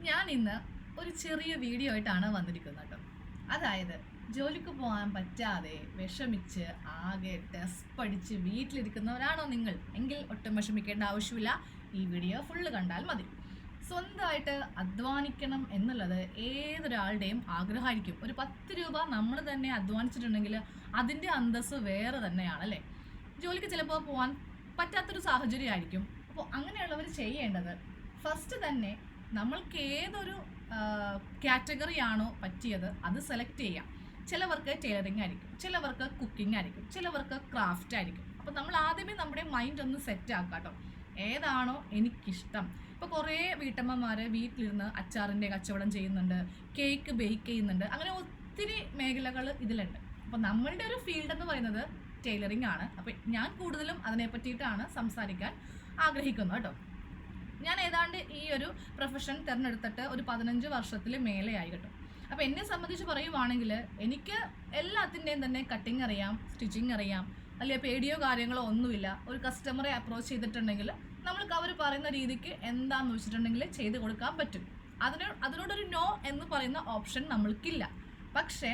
ഞാൻ ഇന്ന് ഒരു ചെറിയ വീഡിയോ ആയിട്ടാണ് വന്നിരിക്കുന്നത് കേട്ടോ. അതായത് ജോലിക്ക് പോകാൻ പറ്റാതെ വിഷമിച്ച് ആകെ ടെസ്റ്റ് പഠിച്ച് വീട്ടിലിരിക്കുന്നവരാണോ നിങ്ങൾ എങ്കിൽ ഒട്ടും വിഷമിക്കേണ്ട ആവശ്യമില്ല. ഈ വീഡിയോ ഫുള്ള് കണ്ടാൽ മതി. സ്വന്തമായിട്ട് അധ്വാനിക്കണം എന്നുള്ളത് ഏതൊരാളുടെയും ആഗ്രഹമായിരിക്കും. ഒരു 10 രൂപ നമ്മൾ തന്നെ അധ്വാനിച്ചിട്ടുണ്ടെങ്കിൽ അതിൻ്റെ അന്തസ്സ് വേറെ തന്നെയാണല്ലേ. ജോലിക്ക് ചിലപ്പോൾ പോകാൻ പറ്റാത്തൊരു സാഹചര്യമായിരിക്കും. അപ്പോൾ അങ്ങനെയുള്ളവർ ചെയ്യേണ്ടത് ഫസ്റ്റ് തന്നെ നമ്മൾക്ക് ഏതൊരു കാറ്റഗറി ആണോ പറ്റിയത് അത് സെലക്ട് ചെയ്യാം. ചിലവർക്ക് ടൈലറിങ് ആയിരിക്കും, ചിലവർക്ക് കുക്കിംഗ് ആയിരിക്കും, ചിലവർക്ക് ക്രാഫ്റ്റ് ആയിരിക്കും. അപ്പോൾ നമ്മൾ ആദ്യമേ നമ്മുടെ മൈൻഡ് ഒന്ന് സെറ്റ് ആക്കാം കേട്ടോ. ഏതാണോ എനിക്കിഷ്ടം. ഇപ്പോൾ കുറേ വീട്ടമ്മമാർ വീട്ടിലിരുന്ന് അച്ചാറിൻ്റെ കച്ചവടം ചെയ്യുന്നുണ്ട്, കേക്ക് ബേക്ക് ചെയ്യുന്നുണ്ട്, അങ്ങനെ ഒത്തിരി മേഖലകൾ ഇതിലുണ്ട്. അപ്പോൾ നമ്മളുടെ ഒരു ഫീൽഡ് എന്ന് പറയുന്നത് ടൈലറിങ് ആണ്. അപ്പോൾ ഞാൻ കൂടുതലും അതിനെ പറ്റിയിട്ടാണ് സംസാരിക്കാൻ ആഗ്രഹിക്കുന്നത് കേട്ടോ. ഞാൻ ഏതാണ്ട് ഈ ഒരു പ്രൊഫഷൻ തിരഞ്ഞെടുത്തിട്ട് ഒരു 15 വർഷത്തിൽ മേലെയായി കേട്ടോ. അപ്പോൾ എന്നെ സംബന്ധിച്ച് പറയുവാണെങ്കിൽ എനിക്ക് എല്ലാത്തിൻ്റെയും തന്നെ കട്ടിങ് അറിയാം, സ്റ്റിച്ചിങ് അറിയാം, അല്ലെങ്കിൽ പേടിയോ കാര്യങ്ങളോ ഒന്നുമില്ല. ഒരു കസ്റ്റമറെ അപ്രോച്ച് ചെയ്തിട്ടുണ്ടെങ്കിൽ നമ്മൾക്ക് അവർ പറയുന്ന രീതിക്ക് എന്താണെന്ന് വെച്ചിട്ടുണ്ടെങ്കിൽ ചെയ്ത് കൊടുക്കാൻ പറ്റും. അതിനോടൊരു നോ എന്ന് പറയുന്ന ഓപ്ഷൻ നമ്മൾക്കില്ല. പക്ഷേ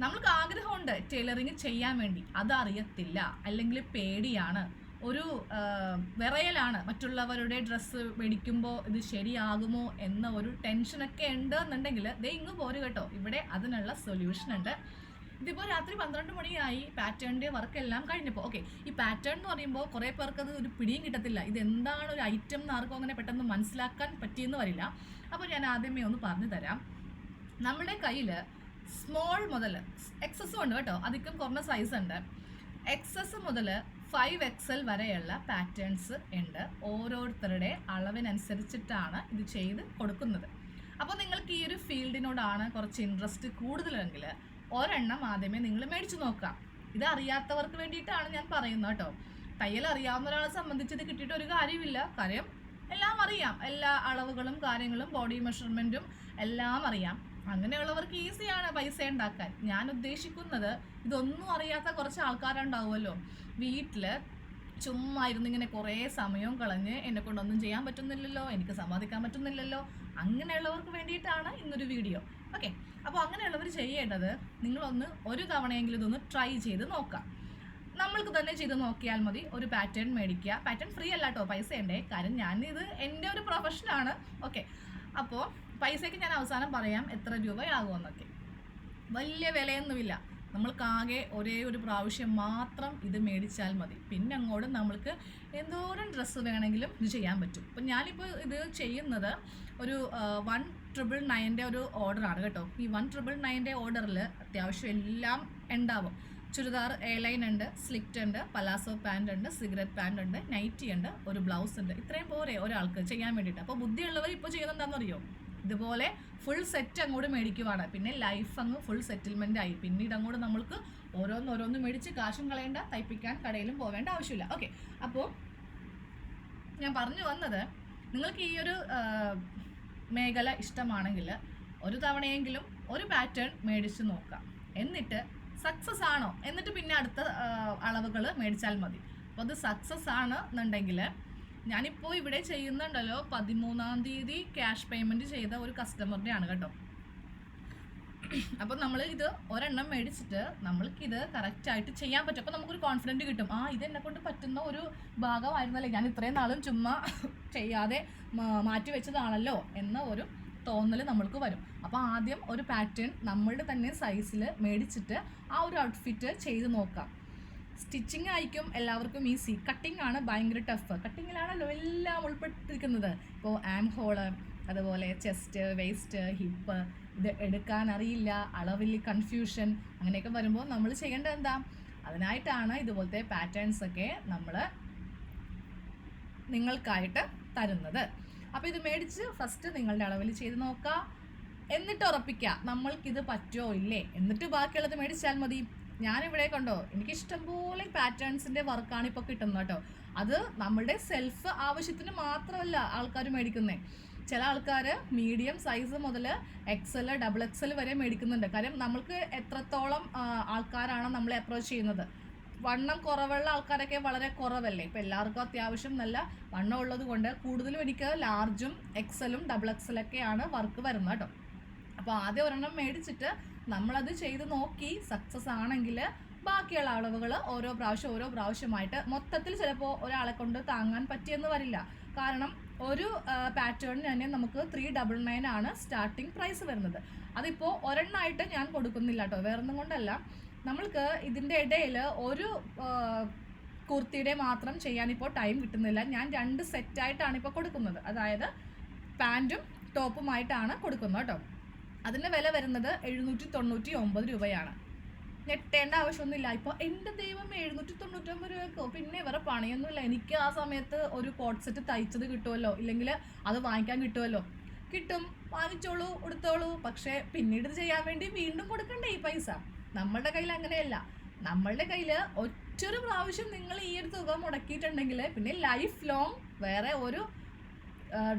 നമ്മൾക്ക് ആഗ്രഹമുണ്ട് ടൈലറിങ് ചെയ്യാൻ വേണ്ടി, അതറിയത്തില്ല, അല്ലെങ്കിൽ പേടിയാണ്, ഒരു വിറയലാണ്, മറ്റുള്ളവരുടെ ഡ്രസ്സ് മേടിക്കുമ്പോൾ ഇത് ശരിയാകുമോ എന്ന ഒരു ടെൻഷനൊക്കെ ഉണ്ട് എന്നുണ്ടെങ്കിൽ ഇങ്ങ് പോര് കേട്ടോ. ഇവിടെ അതിനുള്ള സൊല്യൂഷൻ ഉണ്ട്. ഇതിപ്പോൾ രാത്രി 12 മണിയായി, പാറ്റേണിൻ്റെ വർക്കെല്ലാം കഴിഞ്ഞപ്പോൾ. ഓക്കെ, ഈ പാറ്റേൺ എന്ന് പറയുമ്പോൾ കുറേ പേർക്ക് അത് ഒരു പിടിയും കിട്ടത്തില്ല. ഇതെന്താണ് ഒരു ഐറ്റം എന്ന് ആർക്കും അങ്ങനെ പെട്ടെന്ന് മനസ്സിലാക്കാൻ പറ്റിയെന്ന് വരില്ല. അപ്പോൾ ഞാൻ ആദ്യമേ ഒന്ന് പറഞ്ഞു തരാം. നമ്മുടെ കയ്യിൽ സ്മോൾ മുതൽ എക്സസും ഉണ്ട് കേട്ടോ, അധികം കുറഞ്ഞ സൈസ് ഉണ്ട്. എക്സസ് മുതൽ 5XL വരെയുള്ള പാറ്റേൺസ് ഉണ്ട്. ഓരോരുത്തരുടെ അളവിനനുസരിച്ചിട്ടാണ് ഇത് ചെയ്ത് കൊടുക്കുന്നത്. അപ്പോൾ നിങ്ങൾക്ക് ഈ ഒരു ഫീൽഡിനോടാണ് കുറച്ച് ഇൻട്രസ്റ്റ് കൂടുതലെങ്കിൽ ഒരെണ്ണം ആദ്യമേ നിങ്ങൾ മേടിച്ചു നോക്കാം. ഇത് അറിയാത്തവർക്ക് വേണ്ടിയിട്ടാണ് ഞാൻ പറയുന്നത് കേട്ടോ. തയ്യൽ അറിയാവുന്ന ഒരാളെ സംബന്ധിച്ച് ഇത് കിട്ടിയിട്ട് ഒരു കാര്യമില്ല. കാര്യം എല്ലാം അറിയാം, എല്ലാ അളവുകളും കാര്യങ്ങളും ബോഡി മെഷർമെൻറ്റും എല്ലാം അറിയാം. അങ്ങനെയുള്ളവർക്ക് ഈസിയാണ് പൈസ ഉണ്ടാക്കാൻ. ഞാൻ ഉദ്ദേശിക്കുന്നത് ഇതൊന്നും അറിയാത്ത കുറച്ച് ആൾക്കാരുണ്ടാവുമല്ലോ, വീട്ടിൽ ചുമ്മാ ഇരുന്നിങ്ങനെ കുറേ സമയവും കളഞ്ഞ് എന്നെ കൊണ്ടൊന്നും ചെയ്യാൻ പറ്റുന്നില്ലല്ലോ, എനിക്ക് സമ്പാദിക്കാൻ പറ്റുന്നില്ലല്ലോ, അങ്ങനെയുള്ളവർക്ക് വേണ്ടിയിട്ടാണ് ഇന്നൊരു വീഡിയോ. ഓക്കെ, അപ്പോൾ അങ്ങനെയുള്ളവർ ചെയ്യേണ്ടത് നിങ്ങളൊന്ന് ഒരു തവണയെങ്കിലും ഇതൊന്ന് ട്രൈ ചെയ്ത് നോക്കാം. നമ്മൾക്ക് തന്നെ ചെയ്ത് നോക്കിയാൽ മതി. ഒരു പാറ്റേൺ മേടിക്കുക. പാറ്റേൺ ഫ്രീ അല്ല കേട്ടോ, പൈസ ഉണ്ടേ. കാര്യം ഞാനിത് എൻ്റെ ഒരു പ്രൊഫഷനാണ്. ഓക്കെ, അപ്പോൾ പൈസയ്ക്ക് ഞാൻ അവസാനം പറയാം എത്ര രൂപയാകുമെന്നൊക്കെ. വലിയ വിലയൊന്നുമില്ല. നമ്മൾക്കാകെ ഒരേ ഒരു പ്രാവശ്യം മാത്രം ഇത് മേടിച്ചാൽ മതി. പിന്നെ അങ്ങോട്ട് നമ്മൾക്ക് എന്തോരം ഡ്രസ്സ് വേണമെങ്കിലും ഇത് ചെയ്യാൻ പറ്റും. അപ്പം ഞാനിപ്പോൾ ഇത് ചെയ്യുന്നത് ഒരു 1999 ഒരു ഓർഡറാണ് കേട്ടോ. ഈ 1999 ഓർഡറിൽ അത്യാവശ്യം എല്ലാം ഉണ്ടാവും. ചുരിദാർ എയർലൈൻ ഉണ്ട്, സ്ലിറ്റ് ഉണ്ട്, പലാസോ പാൻറ് ഉണ്ട്, സിഗരറ്റ് പാൻറ് ഉണ്ട്, നൈറ്റി ഉണ്ട്, ഒരു ബ്ലൗസ് ഉണ്ട്. ഇത്രയും പോരെ ഒരാൾക്ക് ചെയ്യാൻ വേണ്ടിയിട്ട്. അപ്പോൾ ബുദ്ധിയുള്ളവർ ഇപ്പോൾ ചെയ്യുന്നത് എന്താണെന്നറിയോ, ഇതുപോലെ ഫുൾ സെറ്റ് അങ്ങോട്ട് മേടിക്കുവാണ്. പിന്നെ ലൈഫ് അങ്ങ് ഫുൾ സെറ്റിൽമെൻ്റ് ആയി. പിന്നീട് അങ്ങോട്ട് നമ്മൾക്ക് ഓരോന്നോരോന്ന് മേടിച്ച് കാശും കളയേണ്ട, തയ്പ്പിക്കാൻ കടയിലും പോവേണ്ട ആവശ്യമില്ല. ഓക്കെ, അപ്പോൾ ഞാൻ പറഞ്ഞു വന്നത്, നിങ്ങൾക്ക് ഈ ഒരു മേഖല ഇഷ്ടമാണെങ്കിൽ ഒരു തവണയെങ്കിലും ഒരു പാറ്റേൺ മേടിച്ച് നോക്കാം. എന്നിട്ട് സക്സസ് ആണോ എന്നിട്ട് പിന്നെ അടുത്ത അളവുകൾ മേടിച്ചാൽ മതി. അപ്പോൾ അത് സക്സസ് ആണ് എന്നുണ്ടെങ്കിൽ, ഞാനിപ്പോൾ ഇവിടെ ചെയ്യുന്നുണ്ടല്ലോ, 13-ാം തീയതി ക്യാഷ് പേയ്മെൻറ്റ് ചെയ്ത ഒരു കസ്റ്റമറുടെ ആണ് കേട്ടോ. അപ്പോൾ നമ്മൾ ഇത് ഒരെണ്ണം മേടിച്ചിട്ട് നമ്മൾക്കിത് കറക്റ്റായിട്ട് ചെയ്യാൻ പറ്റും. അപ്പോൾ നമുക്കൊരു കോൺഫിഡൻറ്റ് കിട്ടും. ഇത് എന്നെ കൊണ്ട് പറ്റുന്ന ഒരു ഭാഗമായിരുന്നല്ലേ, ഞാൻ ഇത്രയും നാളും ചുമ്മാ ചെയ്യാതെ മാറ്റി വെച്ചതാണല്ലോ എന്ന ഒരു തോന്നൽ നമ്മൾക്ക് വരും. അപ്പോൾ ആദ്യം ഒരു പാറ്റേൺ നമ്മളുടെ തന്നെ സൈസിൽ മേടിച്ചിട്ട് ആ ഒരു ഔട്ട്ഫിറ്റ് ചെയ്ത് നോക്കാം. സ്റ്റിച്ചിങ് ആയിരിക്കും എല്ലാവർക്കും ഈസി, കട്ടിങ് ആണ് ഭയങ്കര ടഫ്. കട്ടിങ്ങിലാണല്ലോ എല്ലാം ഉൾപ്പെട്ടിരിക്കുന്നത്. ഇപ്പോൾ ആം ഹോള്, അതുപോലെ ചെസ്റ്റ്, വേസ്റ്റ്, ഹിപ്പ്, ഇത് എടുക്കാൻ അറിയില്ല, അളവിൽ കൺഫ്യൂഷൻ, അങ്ങനെയൊക്കെ വരുമ്പോൾ നമ്മൾ ചെയ്യേണ്ടത് എന്താ, അതിനായിട്ടാണ് ഇതുപോലത്തെ പാറ്റേൺസൊക്കെ നമ്മൾ നിങ്ങൾക്കായിട്ട് തരുന്നത്. അപ്പോൾ ഇത് മേടിച്ച് ഫസ്റ്റ് നിങ്ങളുടെ അളവിൽ ചെയ്ത് നോക്കുക. എന്നിട്ട് ഉറപ്പിക്കുക നമ്മൾക്കിത് പറ്റുമോ ഇല്ലേ, എന്നിട്ട് ബാക്കിയുള്ളത് മേടിച്ചാൽ മതി. ഞാനിവിടെ കണ്ടോ, എനിക്കിഷ്ടംപോലെ പാറ്റേൺസിൻ്റെ വർക്കാണ് ഇപ്പോൾ കിട്ടുന്നത് കേട്ടോ. അത് നമ്മളുടെ സെൽഫ് ആവശ്യത്തിന് മാത്രമല്ല ആൾക്കാർ മേടിക്കുന്നത്. ചില ആൾക്കാർ മീഡിയം സൈസ് മുതൽ XL, XXL വരെ മേടിക്കുന്നുണ്ട്. കാര്യം നമ്മൾക്ക് എത്രത്തോളം ആൾക്കാരാണ് നമ്മളെ അപ്രോച്ച് ചെയ്യുന്നത്. വണ്ണം കുറവുള്ള ആൾക്കാരൊക്കെ വളരെ കുറവല്ലേ. ഇപ്പം എല്ലാവർക്കും അത്യാവശ്യം നല്ല വണ്ണം ഉള്ളത് കൊണ്ട് കൂടുതലും എനിക്ക് ലാർജും എക്സലും ഡബിൾ എക്സലൊക്കെയാണ് വർക്ക് വരുന്നത് കേട്ടോ. അപ്പോൾ ആദ്യം ഒരെണ്ണം മേടിച്ചിട്ട് നമ്മളത് ചെയ്ത് നോക്കി സക്സസ് ആണെങ്കിൽ ബാക്കിയുള്ള അളവുകൾ ഓരോ പ്രാവശ്യമായിട്ട് മൊത്തത്തിൽ ചിലപ്പോൾ ഒരാളെ കൊണ്ട് താങ്ങാൻ പറ്റിയെന്ന് വരില്ല. കാരണം ഒരു പാറ്റേണിന് തന്നെ നമുക്ക് 399 ആണ് സ്റ്റാർട്ടിങ് പ്രൈസ് വരുന്നത്. അതിപ്പോൾ ഒരെണ്ണമായിട്ട് ഞാൻ കൊടുക്കുന്നില്ല കേട്ടോ, വേറൊന്നും കൊണ്ടല്ല. നമ്മൾക്ക് ഇതിൻ്റെ ഇടയിൽ ഒരു കുർത്തിയുടെ മാത്രം ചെയ്യാനിപ്പോൾ ടൈം കിട്ടുന്നില്ല. ഞാൻ 2 സെറ്റായിട്ടാണ് ഇപ്പോൾ കൊടുക്കുന്നത്. അതായത് പാൻറ്റും ടോപ്പുമായിട്ടാണ് കൊടുക്കുന്നത് കേട്ടോ. അതിൻ്റെ വില വരുന്നത് 799 രൂപയാണ്. ഞെട്ടേണ്ട ആവശ്യമൊന്നുമില്ല. ഇപ്പോൾ എൻ്റെ ദൈവം 799 രൂപയ്ക്കോ, പിന്നെ വേറെ പണിയൊന്നുമില്ല. എനിക്ക് ആ സമയത്ത് ഒരു കോട്ട് സെറ്റ് തയ്ച്ചത് കിട്ടുമല്ലോ, ഇല്ലെങ്കിൽ അത് വാങ്ങിക്കാൻ കിട്ടുമല്ലോ. കിട്ടും, വാങ്ങിച്ചോളൂ, കൊടുത്തോളൂ. പക്ഷേ പിന്നീട് ഇത് ചെയ്യാൻ വേണ്ടി വീണ്ടും കൊടുക്കണ്ടേ ഈ പൈസ? നമ്മളുടെ കയ്യിൽ അങ്ങനെയല്ല. നമ്മളുടെ കയ്യിൽ ഒറ്റൊരു പ്രാവശ്യം നിങ്ങൾ ഈ ഒരു തുക മുടക്കിയിട്ടുണ്ടെങ്കിൽ പിന്നെ ലൈഫ് ലോങ് വേറെ ഒരു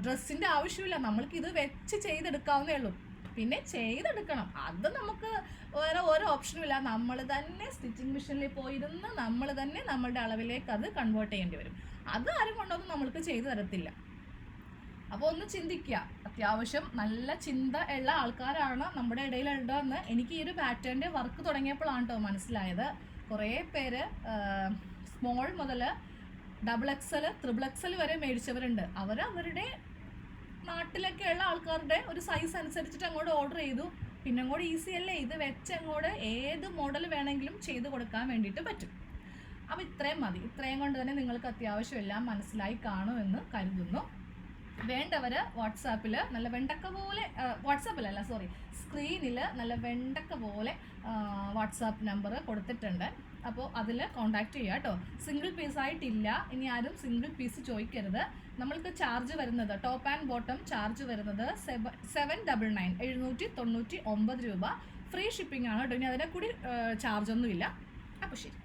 ഡ്രസ്സിൻ്റെ ആവശ്യമില്ല. നമ്മൾക്ക് ഇത് വെച്ച് ചെയ്തെടുക്കാവുന്നേ ഉള്ളൂ. പിന്നെ ചെയ്തെടുക്കണം, അത് നമുക്ക് വേറെ ഓരോ ഓപ്ഷനും ഇല്ല. നമ്മൾ തന്നെ സ്റ്റിച്ചിങ് മെഷീനിൽ പോയിരുന്ന് നമ്മൾ തന്നെ നമ്മളുടെ അളവിലേക്ക് അത് കൺവേർട്ട് ചെയ്യേണ്ടി വരും. അത് ആരും കൊണ്ടൊന്നും നമ്മൾക്ക് ചെയ്തു തരത്തില്ല. അപ്പോൾ ഒന്ന് ചിന്തിക്കുക. അത്യാവശ്യം നല്ല ചിന്ത ഉള്ള ആൾക്കാരാണ് നമ്മുടെ ഇടയിലുള്ളതെന്ന് എനിക്ക് ഈ ഒരു പാറ്റേണിൻ്റെ വർക്ക് തുടങ്ങിയപ്പോഴാണ് കേട്ടോ മനസ്സിലായത്. കുറേ പേര് സ്മോൾ മുതൽ ഡബിൾ എക്സൽ, ട്രിപ്പിൾ എക്സൽ വരെ മേടിച്ചവരുണ്ട്. അവരുടെ നാട്ടിലൊക്കെയുള്ള ആൾക്കാരുടെ ഒരു സൈസ് അനുസരിച്ചിട്ട് അങ്ങോട്ട് ഓർഡർ ചെയ്തു. പിന്നെ അങ്ങോട്ട് ഈസി അല്ലേ, ഇത് വെച്ച് അങ്ങോട്ട് ഏത് മോഡൽ വേണമെങ്കിലും ചെയ്ത് കൊടുക്കാൻ വേണ്ടിയിട്ട് പറ്റും. അപ്പോൾ ഇത്രയും മതി. ഇത്രയും കൊണ്ട് തന്നെ നിങ്ങൾക്ക് അത്യാവശ്യം എല്ലാം മനസ്സിലായി കാണുമെന്ന് കരുതുന്നു. വേണ്ടവർ വാട്സാപ്പിൽ നല്ല വെണ്ടക്ക പോലെ, വാട്സാപ്പിലല്ല സോറി, സ്ക്രീനിൽ നല്ല വെണ്ടക്ക പോലെ വാട്സാപ്പ് നമ്പർ കൊടുത്തിട്ടുണ്ട്. അപ്പോൾ അതിൽ കോൺടാക്റ്റ് ചെയ്യുക കേട്ടോ. സിംഗിൾ പീസായിട്ടില്ല, ഇനി ആരും സിംഗിൾ പീസ് ചോദിക്കരുത്. നമ്മൾക്ക് ചാർജ് വരുന്നത് ടോപ്പ് ആൻഡ് ബോട്ടം ചാർജ് വരുന്നത് 799 799 രൂപ. ഫ്രീ ഷിപ്പിംഗ് ആണ് കേട്ടോ. ഇനി അതിനെ കൂടി ചാർജൊന്നുമില്ല. അപ്പോൾ ശരി.